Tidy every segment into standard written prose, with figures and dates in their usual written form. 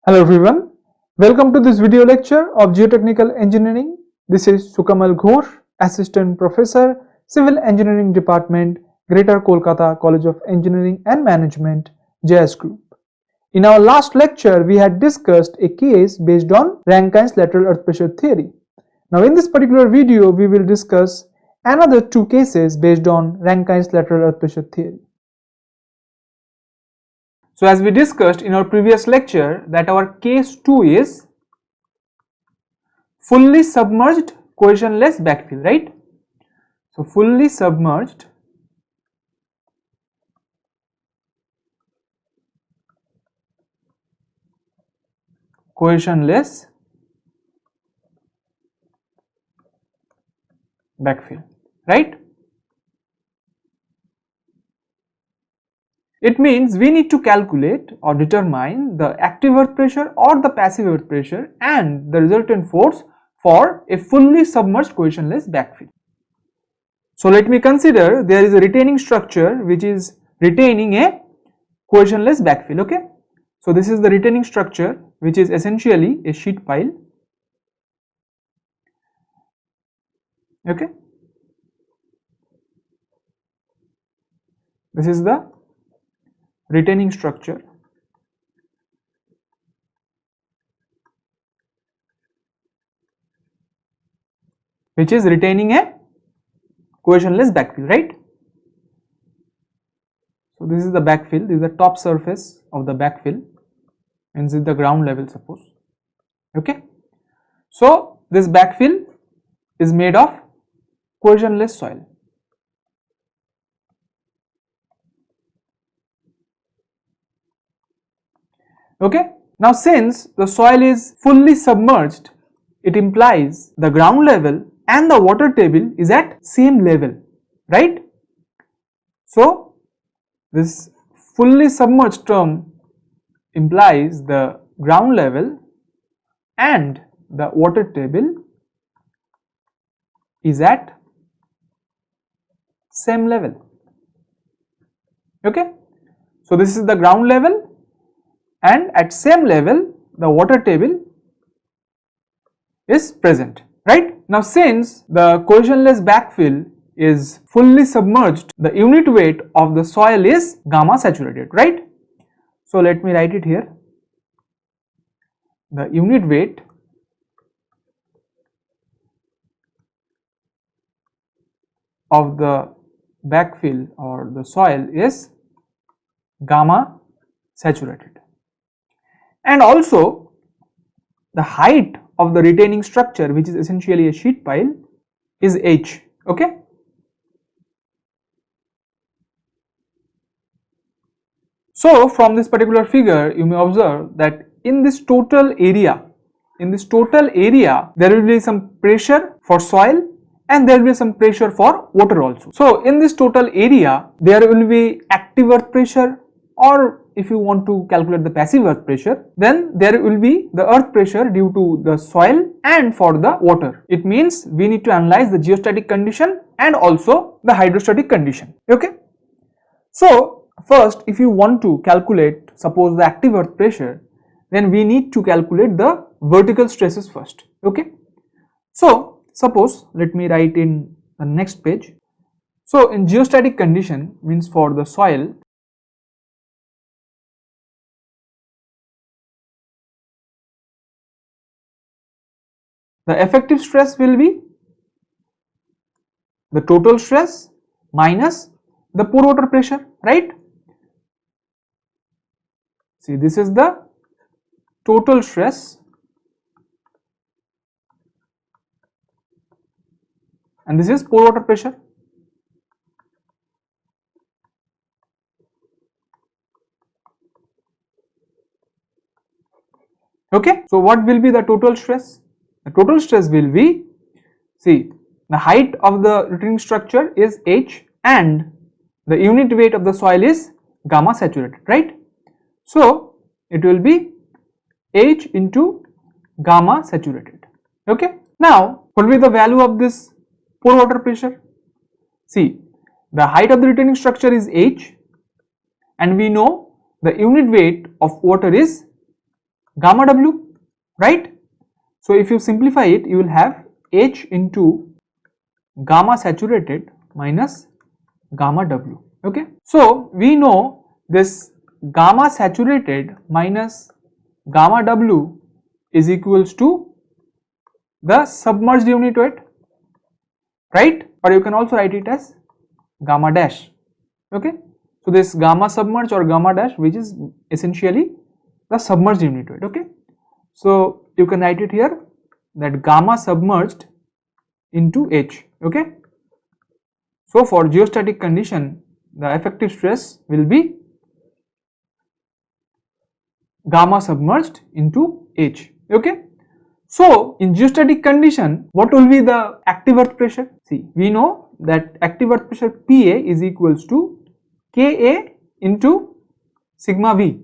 Hello everyone, welcome to this video lecture of Geotechnical Engineering. This is Sukamal Ghosh, Assistant Professor, Civil Engineering Department, Greater Kolkata College of Engineering and Management, JS Group. In our last lecture, we had discussed a case based on Rankine's lateral earth pressure theory. Now in this particular video, we will discuss another two cases based on Rankine's lateral earth pressure theory. So as we discussed in our previous lecture that our case 2 is fully submerged cohesionless backfill, right? So fully submerged cohesionless backfill, right? It means we need to calculate or determine the active earth pressure or the passive earth pressure and the resultant force for a fully submerged cohesionless backfill. So let me consider there is a retaining structure which is retaining a cohesionless backfill, okay? So this is the retaining structure which is essentially a sheet pile, okay? This is the retaining structure which is retaining a cohesionless backfill, right? So this is the backfill, this is the top surface of the backfill and this is the ground level, suppose, okay? So this backfill is made of cohesionless soil. Okay, now since the soil is fully submerged, it implies the ground level and the water table is at same level, right? So this fully submerged term implies the ground level and the water table is at same level, okay? So this is the ground level and at same level the water table is present, right? Now since the cohesionless backfill is fully submerged, the unit weight of the soil is gamma saturated, right? So let me write it here. The unit weight of the backfill or the soil is gamma saturated. And also the height of the retaining structure, which is essentially a sheet pile, is h, okay? So from this particular figure you may observe that in this total area there will be some pressure for soil and there will be some pressure for water also. So in this total area there will be active earth pressure, or if you want to calculate the passive earth pressure, then there will be the earth pressure due to the soil and for the water. It means we need to analyze the geostatic condition and also the hydrostatic condition, okay? So first, if you want to calculate, suppose the active earth pressure, then we need to calculate the vertical stresses first, okay? So suppose, let me write in the next page. So in geostatic condition means for the soil, the effective stress will be the total stress minus the pore water pressure, right? See, this is the total stress and this is pore water pressure. Okay, so what will be the total stress? The total stress will be, see, the height of the retaining structure is h and the unit weight of the soil is gamma saturated, right? So it will be h into gamma saturated, okay? Now what will be the value of this pore water pressure? See, the height of the retaining structure is h and we know the unit weight of water is gamma W, right? So if you simplify it, you will have H into gamma saturated minus gamma W. Okay, so we know this gamma saturated minus gamma W is equals to the submerged unit weight, right? Or you can also write it as gamma dash. Okay, so this gamma submerged or gamma dash, which is essentially the submerged unit weight. Okay, so you can write it here that gamma submerged into H. Okay, so for geostatic condition, the effective stress will be gamma submerged into H. Okay, so in geostatic condition, what will be the active earth pressure? See, we know that active earth pressure PA is equals to Ka into sigma V.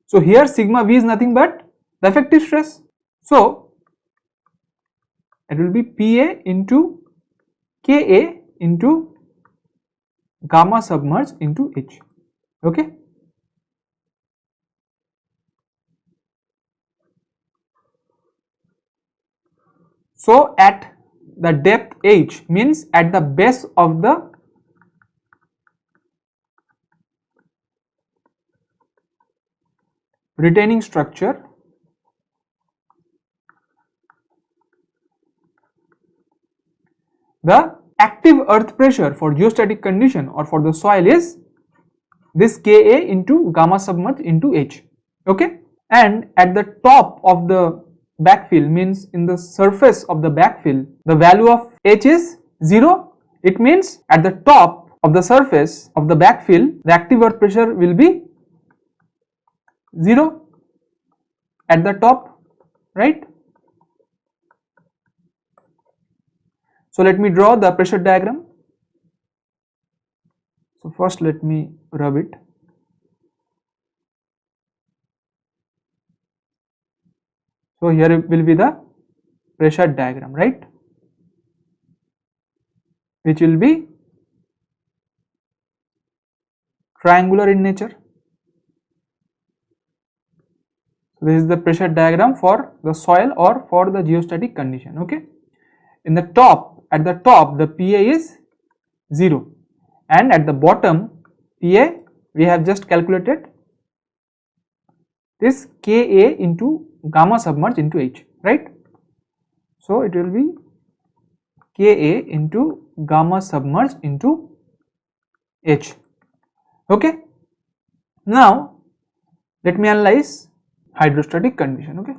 So here sigma V is nothing but the effective stress. So it will be Pa into Ka into gamma submerged into H. Okay. So at the depth H, means at the base of the retaining structure, the active earth pressure for geostatic condition or for the soil is this Ka into gamma submerged into H. Okay, and at the top of the backfill, means in the surface of the backfill, the value of H is 0. It means at the top of the surface of the backfill, the active earth pressure will be 0 at the top, right? So let me draw the pressure diagram. So first let me rub it. So here will be the pressure diagram, right? Which will be triangular in nature. So this is the pressure diagram for the soil or for the geostatic condition. Okay, in the top, at the top the Pa is 0, and at the bottom Pa we have just calculated this Ka into gamma submerged into H, right? So it will be Ka into gamma submerged into H. Okay, now let me analyze hydrostatic condition. Okay,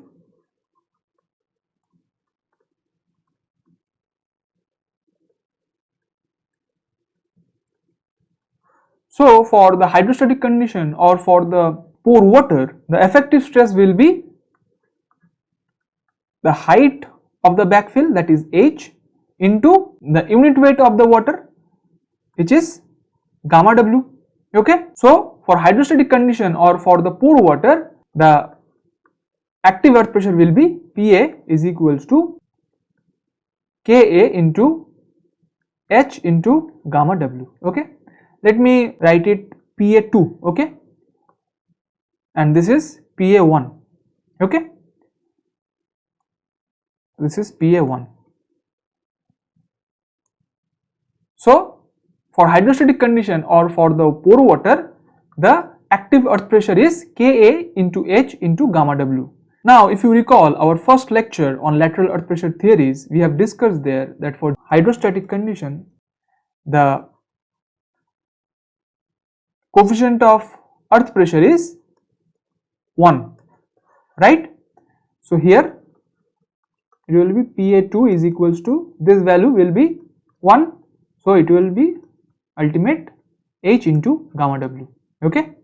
so for the hydrostatic condition or for the pore water, the effective stress will be the height of the backfill, that is H, into the unit weight of the water, which is gamma W. Okay, so for hydrostatic condition or for the pore water, the active earth pressure will be Pa is equals to Ka into H into gamma W. Okay, let me write it Pa2. Okay, and this is Pa1. Okay, this is Pa1. So for hydrostatic condition or for the pore water, the active earth pressure is Ka into H into gamma W. Now if you recall our first lecture on lateral earth pressure theories, we have discussed there that for hydrostatic condition, the coefficient of earth pressure is 1, right? So here it will be Pa2 is equals to, this value will be 1, so it will be ultimate H into gamma W. Okay,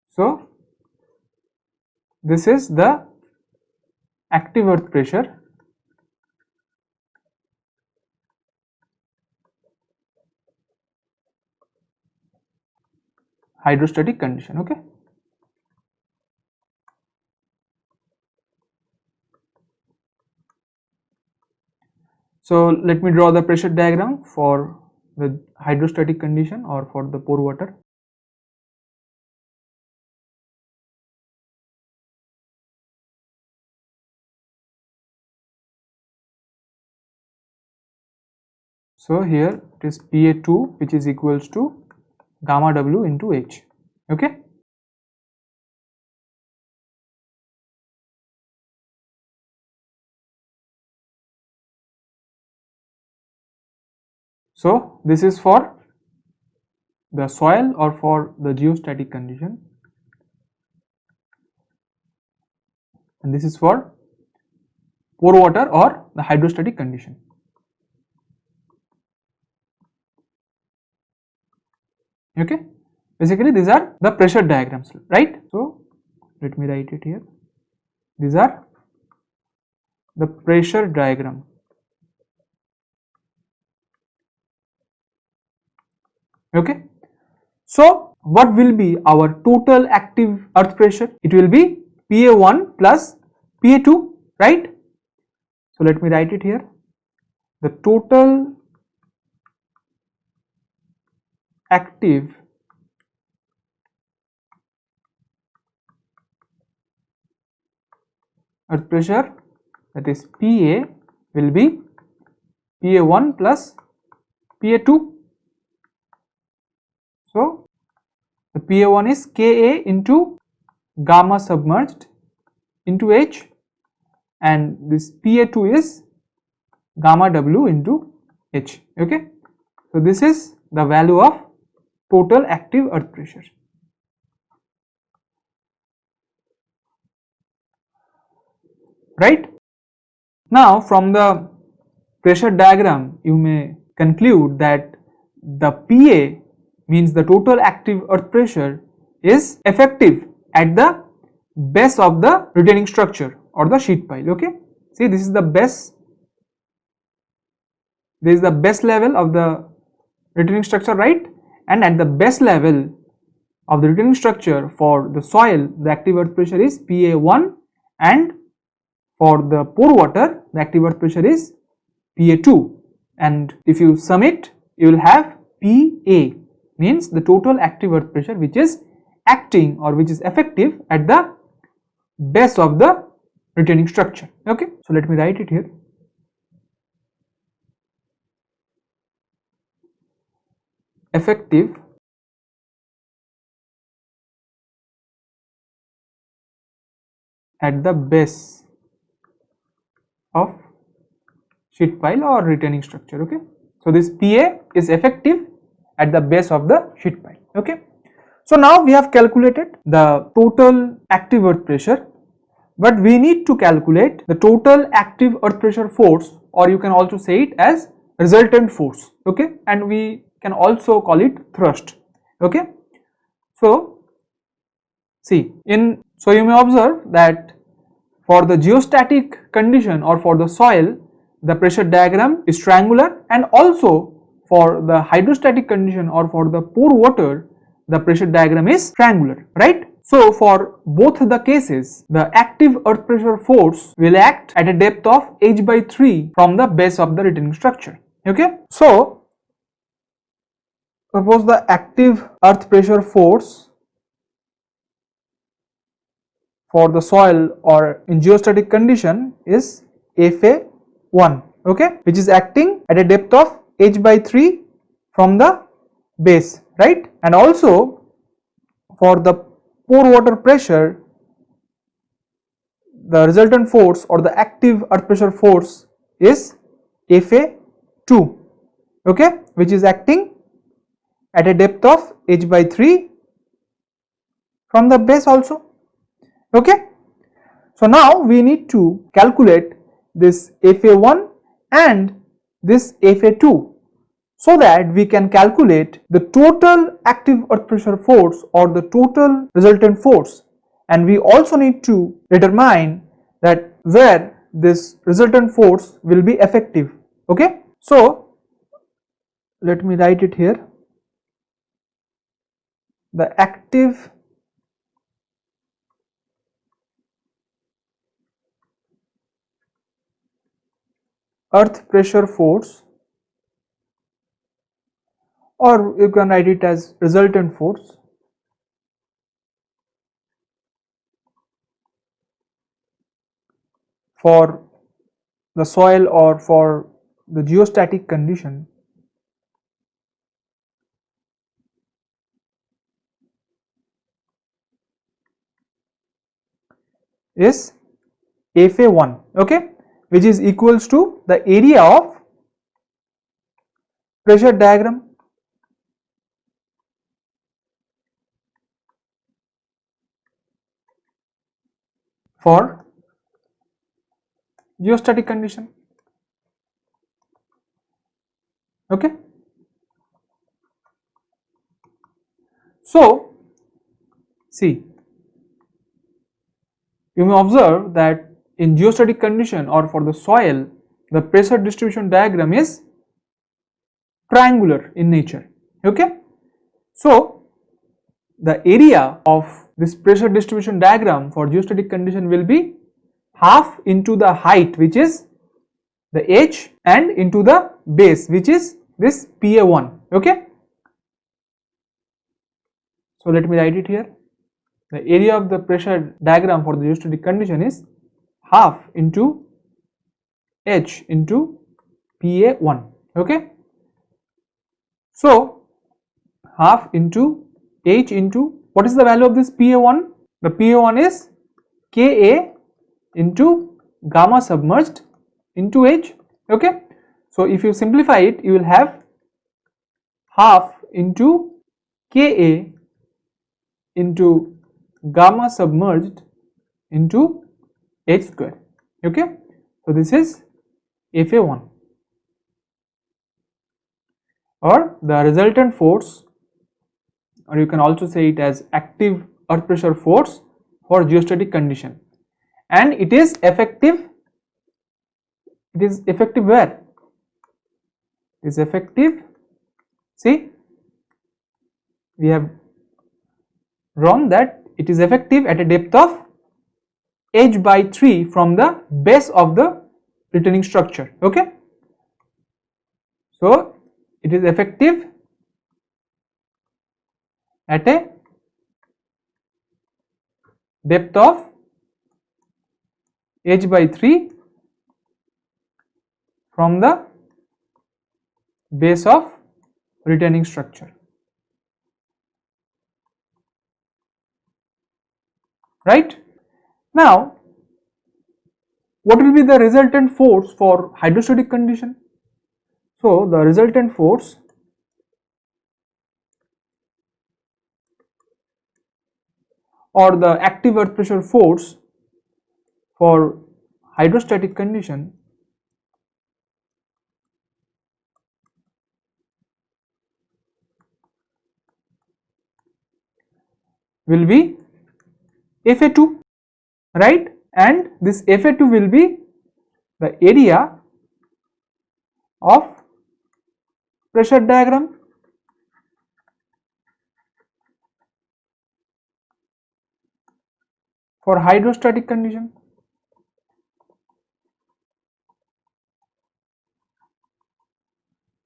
so this is the active earth pressure hydrostatic condition. Okay, so let me draw the pressure diagram for the hydrostatic condition or for the pore water. So here it is Pa2, which is equals to gamma W into H. Okay. So this is for the soil or for the geostatic condition, and this is for pore water or the hydrostatic condition. Okay, basically these are the pressure diagrams, right? So let me write it here. These are the pressure diagram. Okay, so what will be our total active earth pressure? It will be Pa1 plus Pa2, right? So let me write it here. The total active earth pressure, that is Pa, will be Pa1 plus Pa2. So the Pa1 is Ka into gamma submerged into H, and this Pa2 is gamma W into H. Okay, so this is the value of total active earth pressure. Right? Now from the pressure diagram you may conclude that the Pa means the total active earth pressure is effective at the base of the retaining structure or the sheet pile. Okay, see, this is the base, this is the base level of the retaining structure, right? And at the base level of the retaining structure for the soil, the active earth pressure is Pa1, and for the pore water the active earth pressure is Pa2, and if you sum it you will have Pa, means the total active earth pressure which is acting or which is effective at the base of the retaining structure. Okay, so let me write it here. Effective at the base of sheet pile or retaining structure. Okay, so this Pa is effective at the base of the sheet pile. Okay, so now we have calculated the total active earth pressure, but we need to calculate the total active earth pressure force, or you can also say it as resultant force. Okay, and we can also call it thrust. Okay, so see, so you may observe that for the geostatic condition or for the soil, the pressure diagram is triangular, and also for the hydrostatic condition or for the pore water, the pressure diagram is triangular, right? So for both the cases, the active earth pressure force will act at a depth of h by 3 from the base of the retaining structure. Okay, so suppose the active earth pressure force for the soil or in geostatic condition is Fa1, okay, which is acting at a depth of h by 3 from the base, right? And also for the pore water pressure, the resultant force or the active earth pressure force is Fa2, okay, which is acting at a depth of h by 3 from the base also. Okay, so now we need to calculate this Fa1 and this Fa2 so that we can calculate the total active earth pressure force or the total resultant force, and we also need to determine that where this resultant force will be effective. Okay, so let me write it here. The active earth pressure force, or you can write it as resultant force, for the soil or for the geostatic condition is FA1, okay, which is equals to the area of pressure diagram for geostatic condition, okay. So see, you may observe that in geostatic condition or for the soil, the pressure distribution diagram is triangular in nature, okay. So the area of this pressure distribution diagram for geostatic condition will be half into the height, which is the h, and into the base, which is this PA1, okay. So let me write it here. The area of the pressure diagram for the geostatic condition is half into h into PA1, okay. So half into h into, what is the value of this PA1? The PA1 is Ka into gamma submerged into h, okay. So if you simplify it, you will have half into Ka into gamma submerged into h square, okay. So this is FA1, or the resultant force, or you can also say it as active earth pressure force for geostatic condition, and it is effective. It is effective where? It is effective, see, we have wrong that it is effective at a depth of h by 3 from the base of the retaining structure, okay. So it is effective at a depth of h by 3 from the base of retaining structure, right. Now what will be the resultant force for hydrostatic condition? So the resultant force or the active earth pressure force for hydrostatic condition will be Fa2, right, and this Fa2 will be the area of pressure diagram for hydrostatic condition,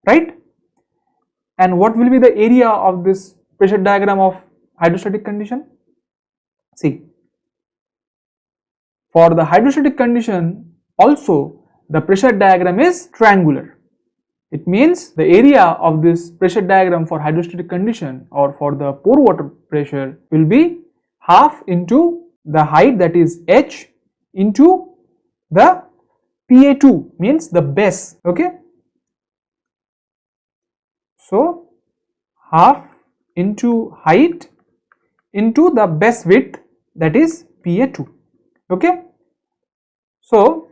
right. And what will be the area of this pressure diagram of hydrostatic condition? See, for the hydrostatic condition also the pressure diagram is triangular. It means the area of this pressure diagram for hydrostatic condition or for the pore water pressure will be half into the height, that is h, into the PA2, means the base, okay. So half into height into the base width, that is PA2, okay. So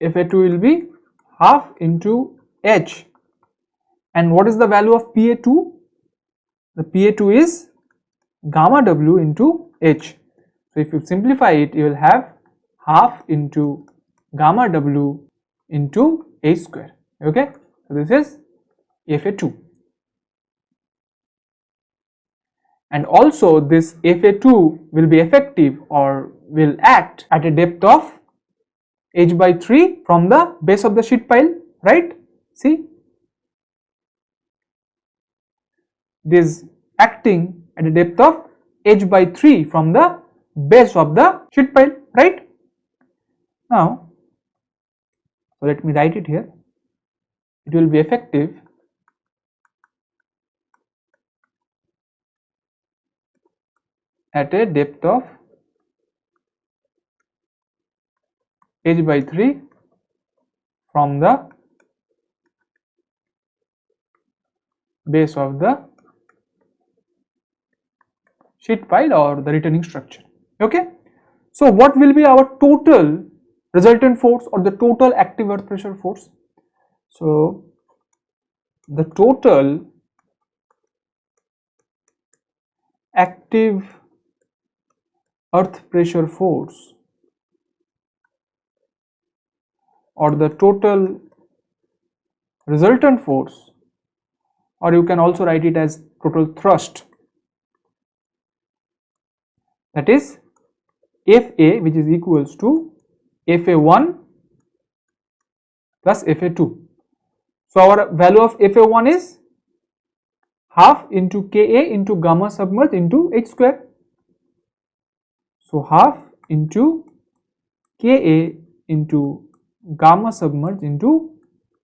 Fa2 will be half into h, and what is the value of PA2? The PA2 is gamma W into h. So if you simplify it, you will have half into gamma W into h square, okay. So this is Fa2, and also this Fa2 will be effective or will act at a depth of h by 3 from the base of the sheet pile, right. See, it is acting at a depth of h by 3 from the base of the sheet pile, right. Now, so let me write it here. It will be effective at a depth of h by 3 from the base of the sheet pile or the retaining structure. Okay. So what will be our total resultant force or the total active earth pressure force? So the total active earth pressure force or the total resultant force, or you can also write it as total thrust, that is Fa, which is equals to Fa1 plus Fa2. So our value of Fa1 is half into Ka into gamma submerged into h square. So half into Ka into gamma submerged into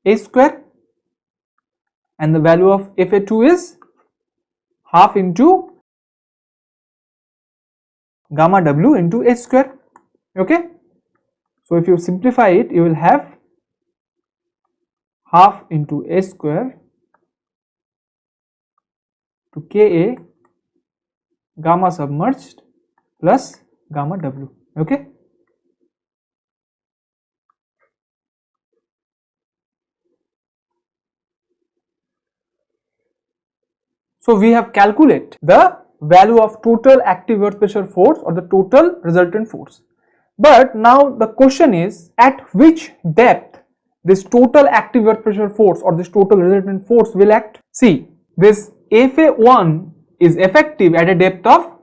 h square, and the value of Fa2 is half into gamma W into h square. Okay. So if you simplify it, you will have half into h square to Ka gamma submerged plus gamma W. Okay. So we have calculated the value of total active earth pressure force or the total resultant force. But now the question is, at which depth this total active earth pressure force or this total resultant force will act? See, this Fa1 is effective at a depth of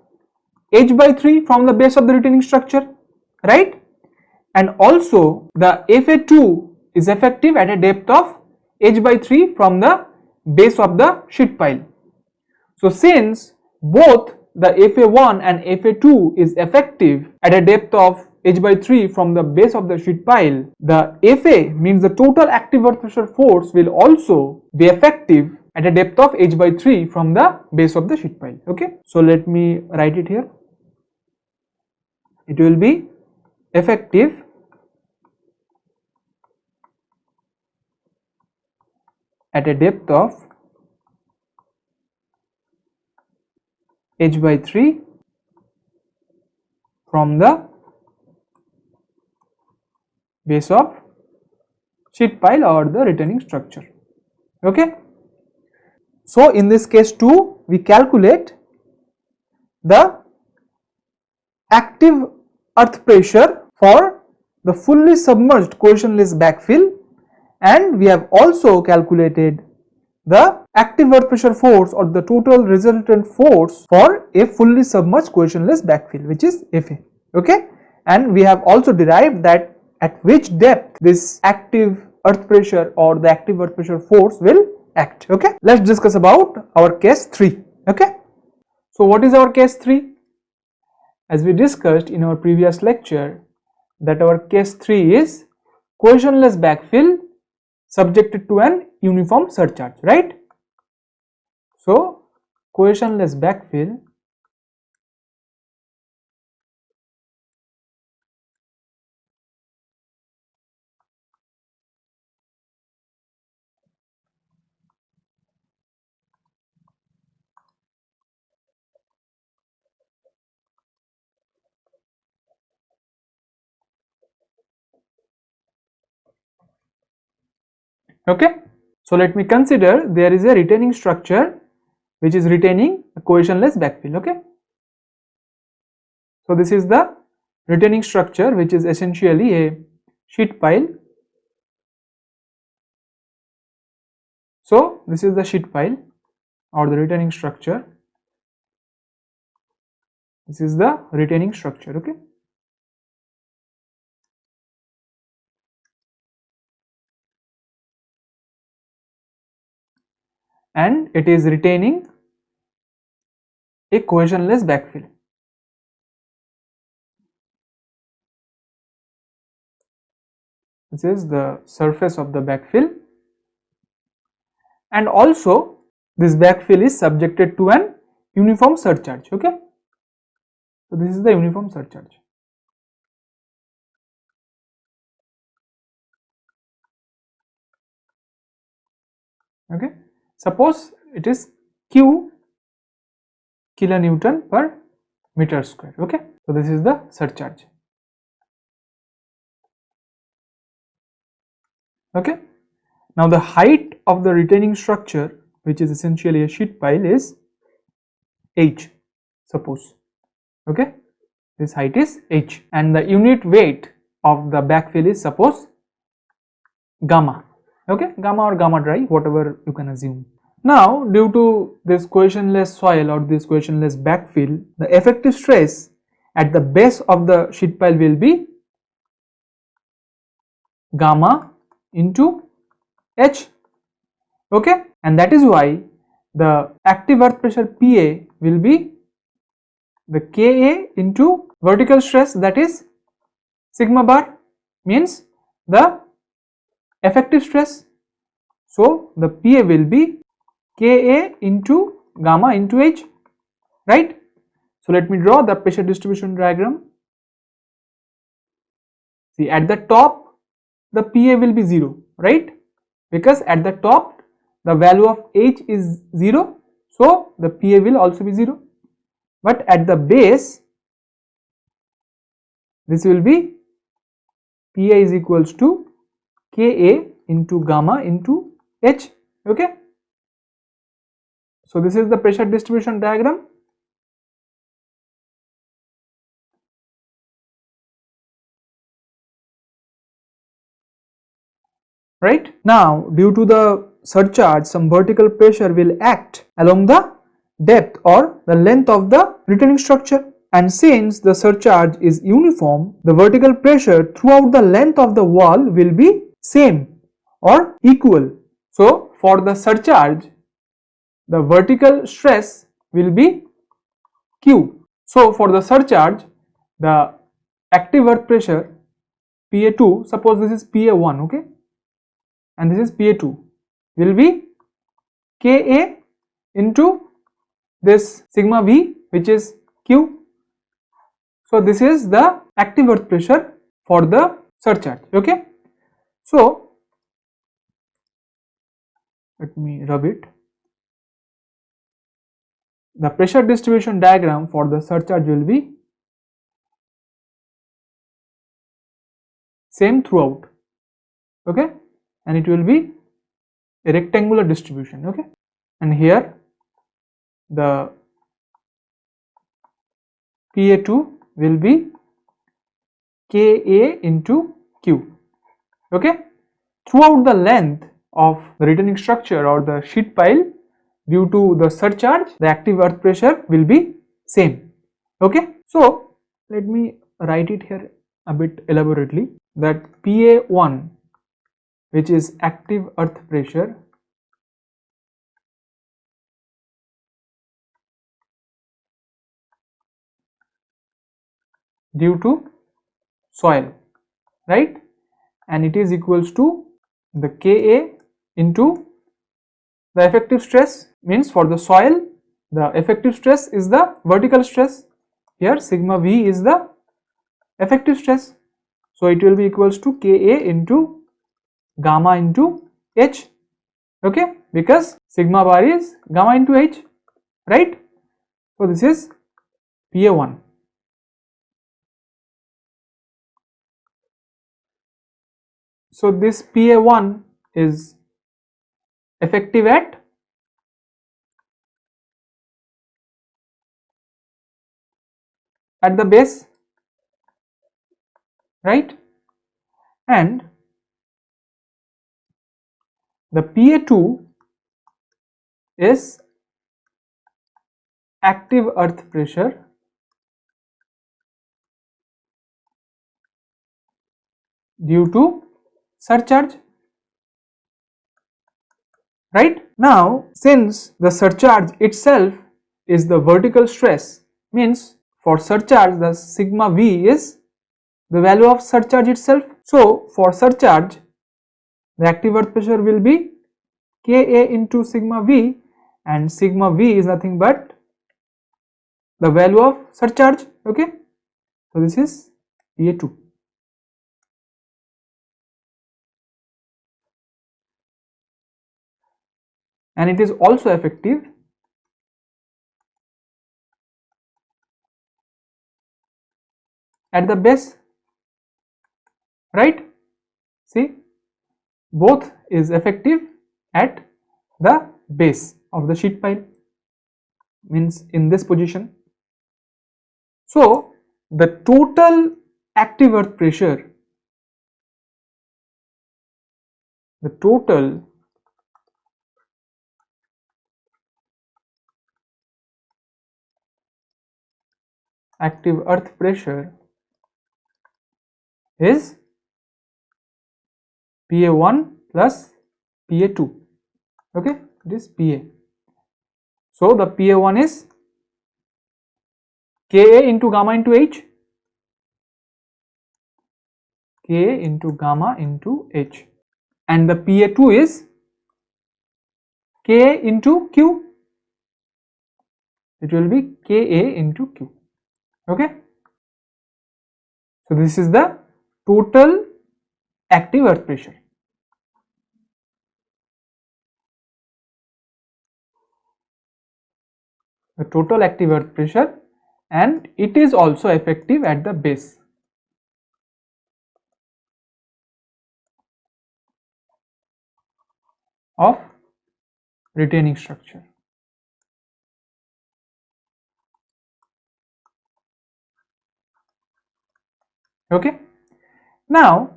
h by 3 from the base of the retaining structure, right? And also the Fa2 is effective at a depth of h by 3 from the base of the sheet pile. So since both the Fa1 and Fa2 is effective at a depth of h by 3 from the base of the sheet pile, the Fa means the total active earth pressure force will also be effective at a depth of h by 3 from the base of the sheet pile. Okay. So let me write it here. It will be effective at a depth of h by 3 from the base of sheet pile or the retaining structure. Okay. So in this case too, we calculate the active earth pressure for the fully submerged cohesionless backfill, and we have also calculated the active earth pressure force or the total resultant force for a fully submerged cohesionless backfill, which is Fa. Okay. And we have also derived that at which depth this active earth pressure or the active earth pressure force will act. Okay. Let's discuss about our case 3. Okay. So what is our case 3? As we discussed in our previous lecture, that our case 3 is cohesionless backfill subjected to an uniform surcharge, right? So cohesionless backfill okay. So let me consider there is a retaining structure which is retaining a cohesionless backfill. Okay. So this is the retaining structure which is essentially a sheet pile. So this is the sheet pile or the retaining structure. This is the retaining structure. Okay. And it is retaining a cohesionless backfill. This is the surface of the backfill, and also this backfill is subjected to an uniform surcharge. Okay. So this is the uniform surcharge. Okay, suppose it is Q kilonewton per meter square. Okay, so this is the surcharge. Okay, now the height of the retaining structure, which is essentially a sheet pile, is H, suppose. Okay, this height is H, and the unit weight of the backfill is, suppose, gamma. Okay, gamma or gamma dry, whatever you can assume. Now, due to this cohesionless soil or this cohesionless backfill, the effective stress at the base of the sheet pile will be gamma into H. Okay, and that is why the active earth pressure PA will be the Ka into vertical stress, that is sigma bar, means the effective stress. So the PA will be Ka into gamma into H, right? So let me draw the pressure distribution diagram. See, at the top the PA will be 0, right? Because at the top the value of H is 0, so the PA will also be 0. But at the base this will be PA is equals to Ka into gamma into H. Okay, so this is the pressure distribution diagram. Right, now due to the surcharge, some vertical pressure will act along the depth or the length of the retaining structure, and since the surcharge is uniform, the vertical pressure throughout the length of the wall will be same or equal. So for the surcharge, the vertical stress will be Q. So for the surcharge, the active earth pressure PA2, suppose this is PA1, okay, and this is PA2, will be Ka into this sigma V, which is Q. So this is the active earth pressure for the surcharge. Okay, so let me rub it. The pressure distribution diagram for the surcharge will be same throughout. Okay, and it will be a rectangular distribution. Okay, and here the PA2 will be Ka into Q. Okay, throughout the length of the retaining structure or the sheet pile, due to the surcharge, the active earth pressure will be same. Okay, so let me write it here a bit elaborately, that PA1, which is active earth pressure, due to soil, right, and it is equals to the Ka into the effective stress, means for the soil the effective stress is the vertical stress, here sigma V is the effective stress, so it will be equals to Ka into gamma into H. Okay, because sigma bar is gamma into H, right? So this is PA1. So this PA1 is effective at the base, right, and the PA2 is active earth pressure due to surcharge. Right, now since the surcharge itself is the vertical stress, means for surcharge the sigma V is the value of surcharge itself. So for surcharge the active earth pressure will be Ka into sigma V, and sigma V is nothing but the value of surcharge. Okay, so this is PA2. and it is also effective at the base, right? See, both is effective at the base of the sheet pile, means in this position. So the total active earth pressure, the total active earth pressure is PA1 plus PA2. Okay, it is PA. So the PA1 is Ka into gamma into H, Ka into gamma into H, and the PA2 is Ka into Q. It will be Ka into Q. Okay, so this is the total active earth pressure. The total active earth pressure, and it is also effective at the base. Of retaining structure. Okay, now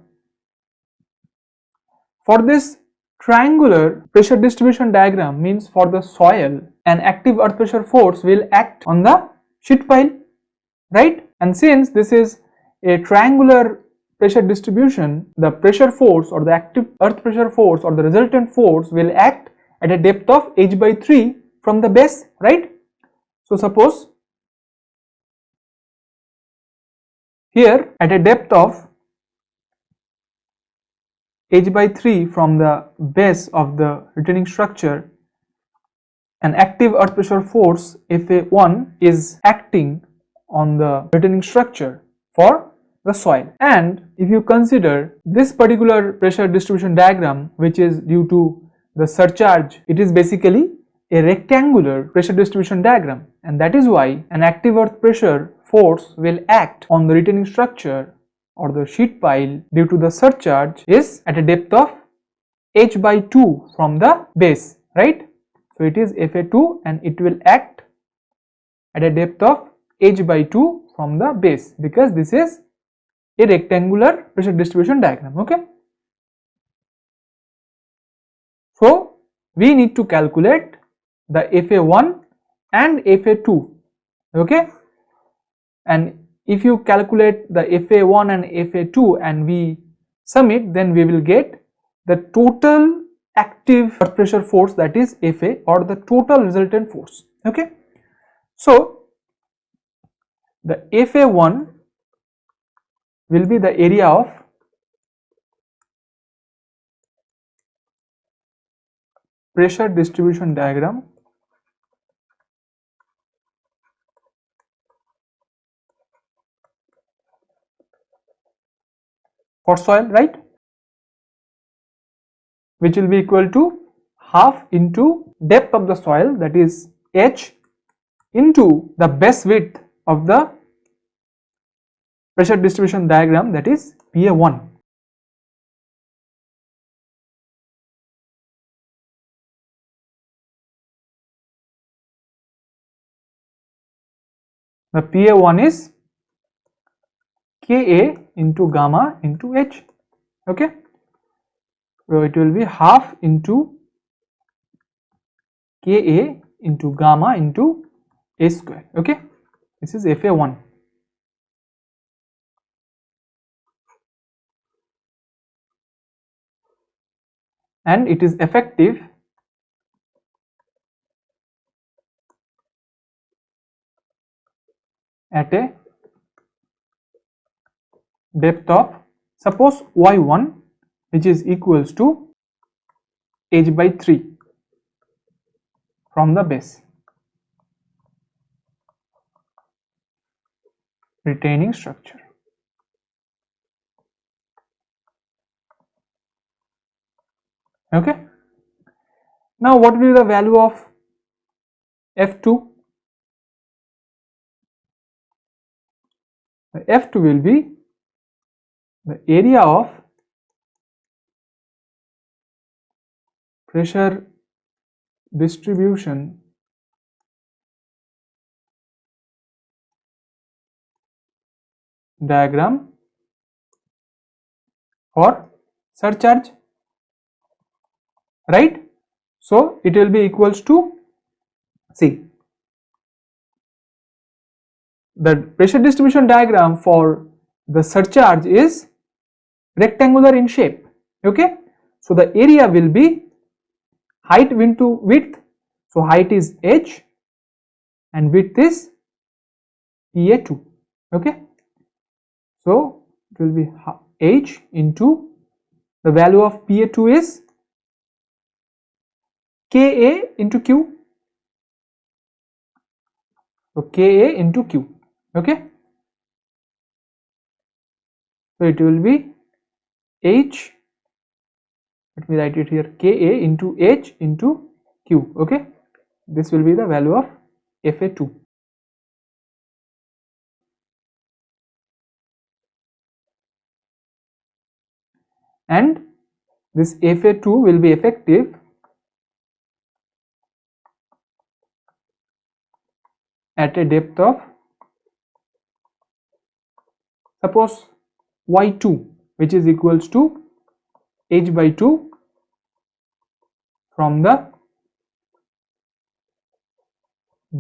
for this triangular pressure distribution diagram, means for the soil, an active earth pressure force will act on the sheet pile, right? And since this is a triangular pressure distribution, the pressure force or the active earth pressure force or the resultant force will act at a depth of h by 3 from the base, right? So suppose here at a depth of h by 3 from the base of the retaining structure, an active earth pressure force Fa1 is acting on the retaining structure for the soil. And if you consider this particular pressure distribution diagram, which is due to the surcharge, it is basically a rectangular pressure distribution diagram, and that is why an active earth pressure force will act on the retaining structure or the sheet pile due to the surcharge is at a depth of h by 2 from the base, right? So it is Fa2 and it will act at a depth of h by 2 from the base, because this is a rectangular pressure distribution diagram. Okay, so we need to calculate the Fa1 and Fa2. Okay, and if you calculate the Fa1 and Fa2 and we sum it, then we will get the total active earth pressure force, that is Fa, or the total resultant force. Okay, so the Fa1 will be the area of pressure distribution diagram for soil, right, which will be equal to half into depth of the soil, that is h, into the base width of the pressure distribution diagram, that is Pa1. The Pa1 is Ka into gamma into H. Okay, so it will be half into Ka into gamma into A square. Okay, this is Fa1. And it is effective at a depth of, suppose y1, which is equals to h by 3 from the base, retaining structure. Okay, Now what will be the value of F2? The F2 will be the area of pressure distribution diagram for surcharge, right? So it will be equals to, see, the pressure distribution diagram for the surcharge is rectangular in shape, okay? So the area will be height into width, so height is h and width is PA2, okay? So it will be h into the value of PA2 is Ka into Q, so Ka into Q, okay? So it will be h, let me write it here, Ka into h into Q, okay? This will be the value of Fa2. And this Fa2 will be effective at a depth of, suppose, y2, which is equals to h by 2 from the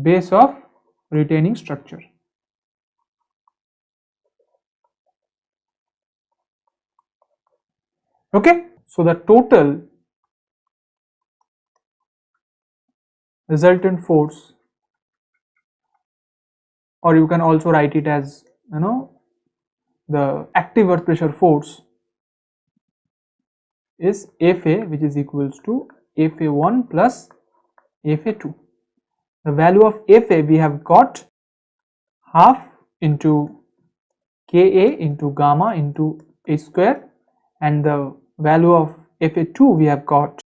base of retaining structure. Okay, so the total resultant force, or you can also write it as, the active earth pressure force, is Fa, which is equals to Fa1 plus Fa2. The value of Fa we have got half into Ka into gamma into h square, and the value of Fa2 we have got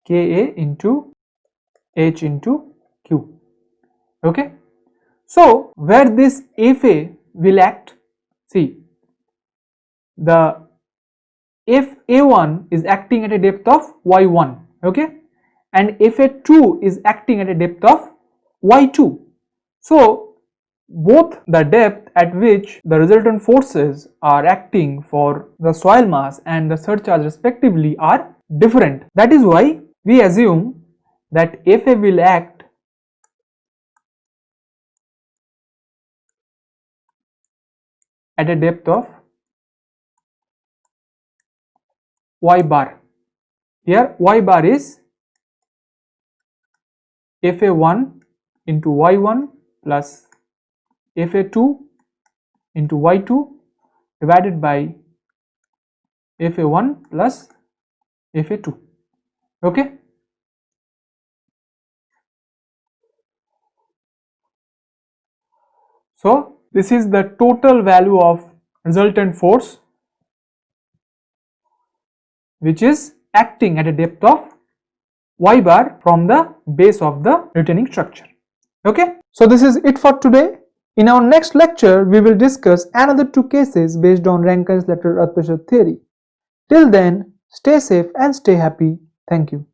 Ka into h into Q, okay? So where this Fa will act, see, the Fa1 is acting at a depth of y1, okay, and Fa2 is acting at a depth of y2. So both the depth at which the resultant forces are acting for the soil mass and the surcharge respectively are different. That is why we assume that Fa will act at a depth of y bar. Here y bar is Fa1 into y1 plus Fa2 into y2 divided by Fa1 plus Fa2, okay? So this is the total value of resultant force which is acting at a depth of y bar from the base of the retaining structure, okay? So this is it for today. In our next lecture, we will discuss another two cases based on Rankine's lateral earth pressure theory. Till then, stay safe and stay happy. Thank you.